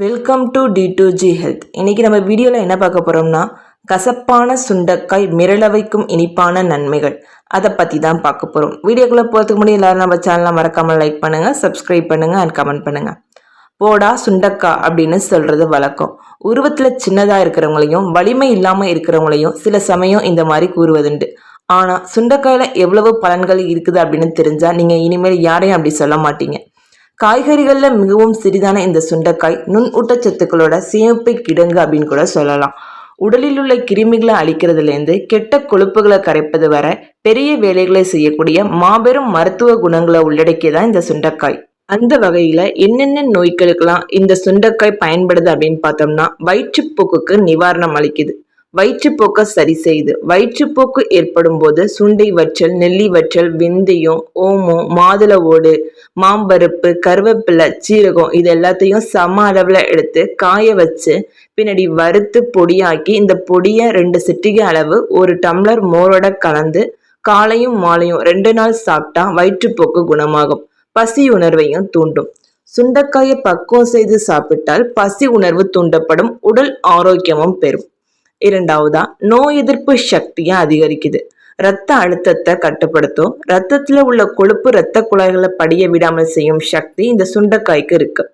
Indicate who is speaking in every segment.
Speaker 1: Welcome to D2G health. இன்னைக்கு நம்ம வீடியோவில் என்ன பார்க்க போகிறோம்னா கசப்பான சுண்டைக்காய் மிரள வைக்கும் இனிப்பான நன்மைகள் அதை பற்றி தான் பார்க்க போகிறோம். வீடியோக்குள்ளே போகிறதுக்கு முன்னாடி எல்லாரும் நம்ம சேனலை மறக்காமல் லைக் பண்ணுங்கள், சப்ஸ்கிரைப் பண்ணுங்கள் அண்ட் கமெண்ட் பண்ணுங்கள். போடா சுண்டைக்காய் அப்படின்னு சொல்கிறது வழக்கம். உருவத்தில் சின்னதாக இருக்கிறவங்களையும் வலிமை இல்லாமல் இருக்கிறவங்களையும் சில சமயம் இந்த மாதிரி கூறுவதுண்டு. ஆனால் சுண்டைக்காயில் எவ்வளவு பலன்கள் இருக்குது அப்படின்னு தெரிஞ்சால் நீங்கள் இனிமேல் யாரையும் அப்படி சொல்ல மாட்டீங்க. காய்கறிகளில் மிகவும் சிறிதான இந்த சுண்டைக்காய் நுண் ஊட்டச்சத்துக்களோட சேமிப்பை கிடங்கு அப்படின்னு கூட சொல்லலாம். உடலில் உள்ள கிருமிகளை அழிக்கிறதுலேருந்து கெட்ட கொழுப்புகளை கரைப்பது வரை பெரிய வேலைகளை செய்யக்கூடிய மாபெரும் மருத்துவ குணங்களை உள்ளடக்கியதான் இந்த சுண்டைக்காய். அந்த வகையில என்னென்ன நோய்களுக்கெல்லாம் இந்த சுண்டைக்காய் பயன்படுது அப்படின்னு பார்த்தோம்னா வயிற்றுப்போக்குக்கு நிவாரணம் அளிக்குது, வயிற்றுப்போக்கை சரி செய்யுது. வயிற்றுப்போக்கு ஏற்படும் போது சுண்டை வற்றல், நெல்லி வற்றல், வெந்தயம், ஓமம், மாதுளை ஓடு, மாம்பருப்பு, கருவேப்பிலை, சீரகம் இது எல்லாத்தையும் சம அளவில் எடுத்து காய வச்சு பின்னாடி வறுத்து பொடியாக்கி இந்த பொடியை 2 சிட்டிகை அளவு 1 டம்ளர் மோரோட கலந்து காலையும் மாலையும் 2 நாள் சாப்பிட்டா வயிற்றுப்போக்கு குணமாகும், பசி உணர்வையும் தூண்டும். சுண்டைக்காயை பக்குவம் செய்து சாப்பிட்டால் பசி உணர்வு தூண்டப்படும், உடல் ஆரோக்கியமும் பெறும். இரண்டாவதா நோய் எதிர்ப்பு சக்தியை அதிகரிக்குது, இரத்த அழுத்தத்தை கட்டுப்படுத்தும், இரத்தத்துல உள்ள கொழுப்பு இரத்த குழாய்களை படிய விடாமல் செய்யும் சக்தி இந்த சுண்டைக்காய்க்கு இருக்கு.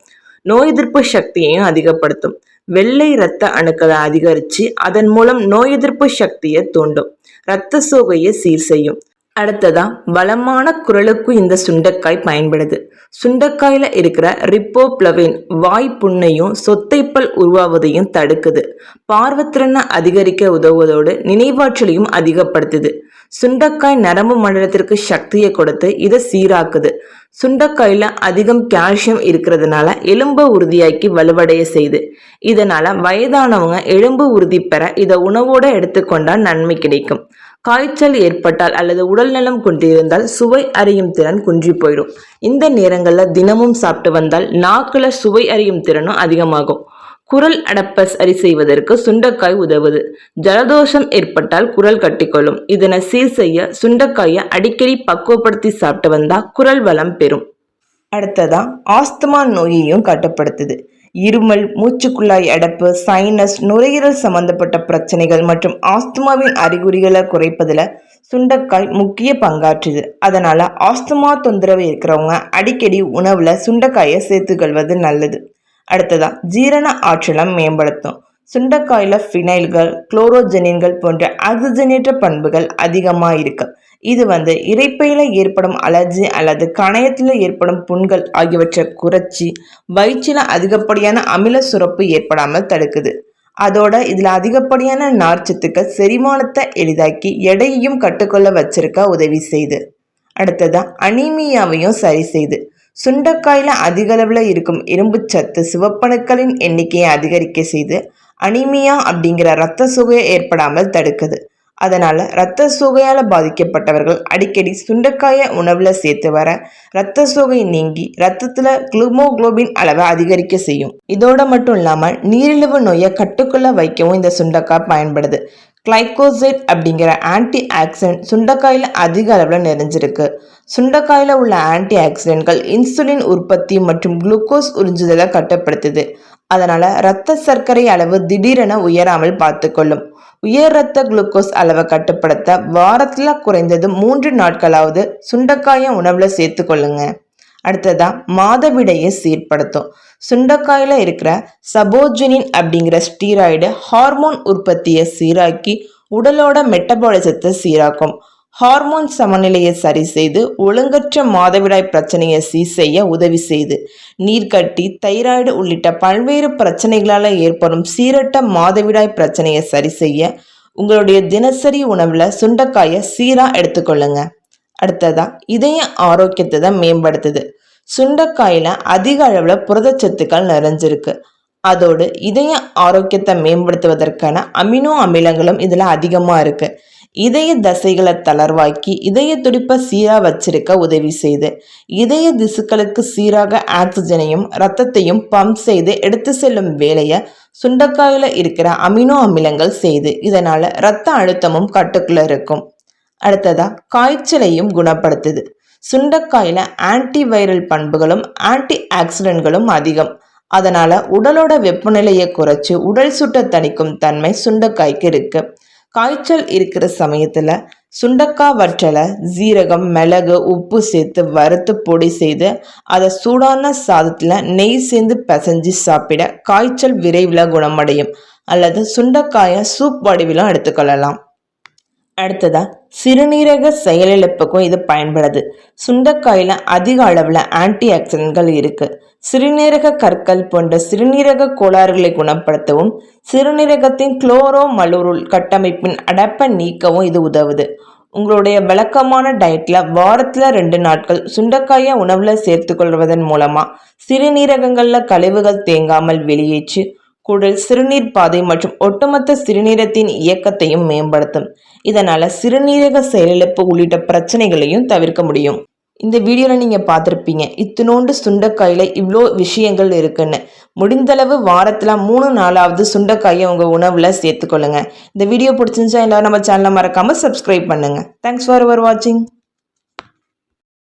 Speaker 1: நோய் எதிர்ப்பு சக்தியையும் அதிகப்படுத்தும், வெள்ளை இரத்த அணுக்களை அதிகரிச்சு அதன் மூலம் நோய் எதிர்ப்பு சக்தியை தூண்டும், இரத்த சோகையை சீர் செய்யும். அடுத்ததா பலமான குரலுக்கு இந்த சுண்டைக்காய் பயன்படுது. சுண்டைக்காயில இருக்கிற ரிப்போப்ளவின் வாய் புண்ணையும் சொத்தைப்பல் உருவாவதையும் தடுக்குது, பார்வத்திறனை அதிகரிக்க உதவுவதோடு நினைவாற்றலையும் அதிகப்படுத்துது. சுண்டைக்காய் நரம்பு மண்டலத்திற்கு சக்தியை கொடுத்து இதை சீராக்குது. சுண்டைக்காயில அதிகம் கால்சியம் இருக்கிறதுனால எலும்பை உறுதியாக்கி வலுவடைய செய்யுது. இதனால வயதானவங்க எலும்பு உறுதி பெற இதை உணவோட எடுத்துக்கொண்டா நன்மை கிடைக்கும். காய்ச்சல் ஏற்பட்டால் அல்லது உடல் நலம் கொண்டிருந்தால் சுவை அறியும் திறன் குன்றி போயிடும். இந்த நேரங்களில் தினமும் சாப்பிட்டு வந்தால் நாக்குல சுவை அறியும் திறனும் அதிகமாகும். குரல் அடப்பை சரி செய்வதற்கு சுண்டைக்காய் உதவுது. ஜலதோஷம் ஏற்பட்டால் குரல் கட்டிக்கொள்ளும். இதனை சீர் செய்ய சுண்டைக்காயை அடிக்கடி பக்குவப்படுத்தி சாப்பிட்டு வந்தா குரல் வளம் பெறும். அடுத்ததா ஆஸ்துமா நோயையும் கட்டுப்படுத்துது. இருமல், மூச்சுக்குழாய் அடைப்பு, சைனஸ், நுரையீரல் சம்பந்தப்பட்ட பிரச்சனைகள் மற்றும் ஆஸ்துமாவின் அறிகுறிகளை குறைப்பதில் சுண்டைக்காய் முக்கிய பங்காற்றுது. அதனால ஆஸ்துமா தொந்தரவு இருக்கிறவங்க அடிக்கடி உணவுல சுண்டைக்காயை சேர்த்துக்கொள்வது நல்லது. அடுத்ததா ஜீரண ஆற்றலை மேம்படுத்தும். சுண்டைக்காயில ஃபினைல்கள், குளோரோஜெனின்கள் போன்ற ஆக்சிஜனேற்ற பண்புகள் அதிகமாக இருக்கு. இது இரைப்பையில ஏற்படும் அலர்ஜி அல்லது கணையத்தில் ஏற்படும் புண்கள் ஆகியவற்றை குறைச்சி வயிற்றில அதிகப்படியான அமில சுரப்பு ஏற்படாமல் தடுக்குது. அதோட இதுல அதிகப்படியான நார்ச்சத்துக்கள் செரிமானத்தை எளிதாக்கி எடையையும் கட்டுக்கொள்ள வச்சிருக்க உதவி செய்யுது. அடுத்ததா அனீமியாவையும் சரி செய்யுது. சுண்டைக்காயில அதிக அளவில் இருக்கும் இரும்பு சத்து சிவப்பணுக்களின் எண்ணிக்கையை அதிகரிக்க செய்து அனீமியா அப்படிங்கிற இரத்த சோகையை ஏற்படாமல் தடுக்குது. அதனால இரத்த சோகையால பாதிக்கப்பட்டவர்கள் அடிக்கடி சுண்டைக்காயை உணவுல சேர்த்து வர இரத்த சோகை நீங்கி இரத்தத்துல குளுமோகுளோபின் அளவை அதிகரிக்க செய்யும். இதோட மட்டும் இல்லாமல் நீரிழிவு நோயை கட்டுக்குள்ள வைக்கவும் இந்த சுண்டைக்காய் பயன்படுது. கிளைகோசைட் அப்படிங்கிற ஆன்டி ஆக்சிடென்ட் சுண்டைக்காயில அதிக அளவில் நிறைஞ்சிருக்கு. சுண்டைக்காயில உள்ள ஆன்டி ஆக்சிடென்ட்கள் இன்சுலின் உற்பத்தி மற்றும் குளுக்கோஸ் உறிஞ்சுதலை கட்டுப்படுத்துது. அதனால இரத்த சர்க்கரை அளவு திடீரென உயராமல் பார்த்துக்கொள்ளும். உயர் இரத்த குளுக்கோஸ் அளவை கட்டுப்படுத்த வாரத்துல குறைந்தது 3 நாட்களாவது சுண்டைக்காயை உணவுல சேர்த்து கொள்ளுங்க. அடுத்ததா மாதவிடையை சீர்படுத்தும். சுண்டைக்காயில இருக்கிற சபோஜனின் அப்படிங்கிற ஸ்டீராய்டு ஹார்மோன் உற்பத்தியை சீராக்கி உடலோட மெட்டபாலிசத்தை சீராக்கும். ஹார்மோன் சமநிலையை சரி செய்து ஒழுங்கற்ற மாதவிடாய் பிரச்சனையை சீர் செய்ய உதவி செய்து நீர்க்கட்டி, தைராய்டு உள்ளிட்ட பல்வேறு பிரச்சனைகளால் ஏற்படும் சீரற்ற மாதவிடாய் பிரச்சனையை சரி செய்ய உங்களுடைய தினசரி உணவுல சுண்டைக்காயை சீரா எடுத்துக்கொள்ளுங்க. அடுத்ததா இதய ஆரோக்கியத்தை தான் மேம்படுத்துது. சுண்டைக்காயில அதிக அளவுல புரதச்சத்துக்கள் நிறைஞ்சிருக்கு. அதோடு இதய ஆரோக்கியத்தை மேம்படுத்துவதற்கான அமினோ அமிலங்களும் இதுல அதிகமா இருக்கு. இதய தசைகளை தளர்வாக்கி இதய துடிப்பை சீரா வச்சிருக்க உதவி செய்து இதய திசுக்களுக்கு சீராக ஆக்சிஜனையும் இரத்தத்தையும் பம்ப் செய்து எடுத்து செல்லும் வேலையை சுண்டைக்காயில இருக்கிற அமினோ அமிலங்கள் செய்து இதனால இரத்த அழுத்தமும் கட்டுக்குள்ள இருக்கும். அடுத்ததா காய்ச்சலையும் குணப்படுத்துது. சுண்டைக்காயில ஆன்டி வைரல் பண்புகளும் ஆன்டி ஆக்சிடென்ட்களும் அதிகம். அதனால உடலோட வெப்பநிலையை குறைச்சி உடல் சுட்ட தணிக்கும் தன்மை சுண்டைக்காய்க்கு இருக்கு. காய்ச்சல் இருக்கிற சமயத்துல சுண்டக்காய் வற்றலை ஜீரகம் மிளகு உப்பு சேர்த்து வறுத்து பொடி செய்து அதை சூடான சாதத்துல நெய் சேர்ந்து பிசைஞ்சு சாப்பிட காய்ச்சல் விரைவில் குணமடையும். அல்லது சுண்டைக்காயை சூப் வடிவிலும் எடுத்துக்கொள்ளலாம். அடுத்ததா சிறுநீரக செயலிழப்புக்கும் இது பயன்படுது. சுண்டைக்காயில அதிக அளவுல ஆன்டி ஆக்சிடென்ட்கள் இருக்கு. சிறுநீரக கற்கள் போன்ற சிறுநீரக கோளாறுகளை குணப்படுத்தவும் சிறுநீரகத்தின் குளோரோமலூருல் கட்டமைப்பின் அடைப்பை நீக்கவும் இது உதவுது. உங்களுடைய வழக்கமான டயட்ல வாரத்துல 2 நாட்கள் சுண்டைக்காயை உணவுல சேர்த்து கொள்வதன் மூலமா சிறுநீரகங்கள்ல கழிவுகள் தேங்காமல் வெளியேற்றி குடல் சிறுநீர் பாதை மற்றும் ஒட்டுமொத்த சிறுநீரத்தின் இயக்கத்தையும் மேம்படுத்தும். இதனால சிறுநீரக செயலிழப்பு உள்ளிட்ட பிரச்சனைகளையும் தவிர்க்க முடியும். இந்த வீடியோல நீங்க பார்த்துருப்பீங்க இத்தினோண்டு சுண்டைக்காயில இவ்வளோ விஷயங்கள் இருக்குன்னு. முடிந்தளவு வாரத்துல 3 நாளாவது சுண்டைக்காயை உங்க உணவுல சேர்த்துக்கொள்ளுங்க. இந்த வீடியோ பிடிச்சிருந்துச்சா எல்லாரும் நம்ம சேனலை மறக்காம சப்ஸ்கிரைப் பண்ணுங்க. தேங்க்ஸ் ஃபார் வாட்சிங்.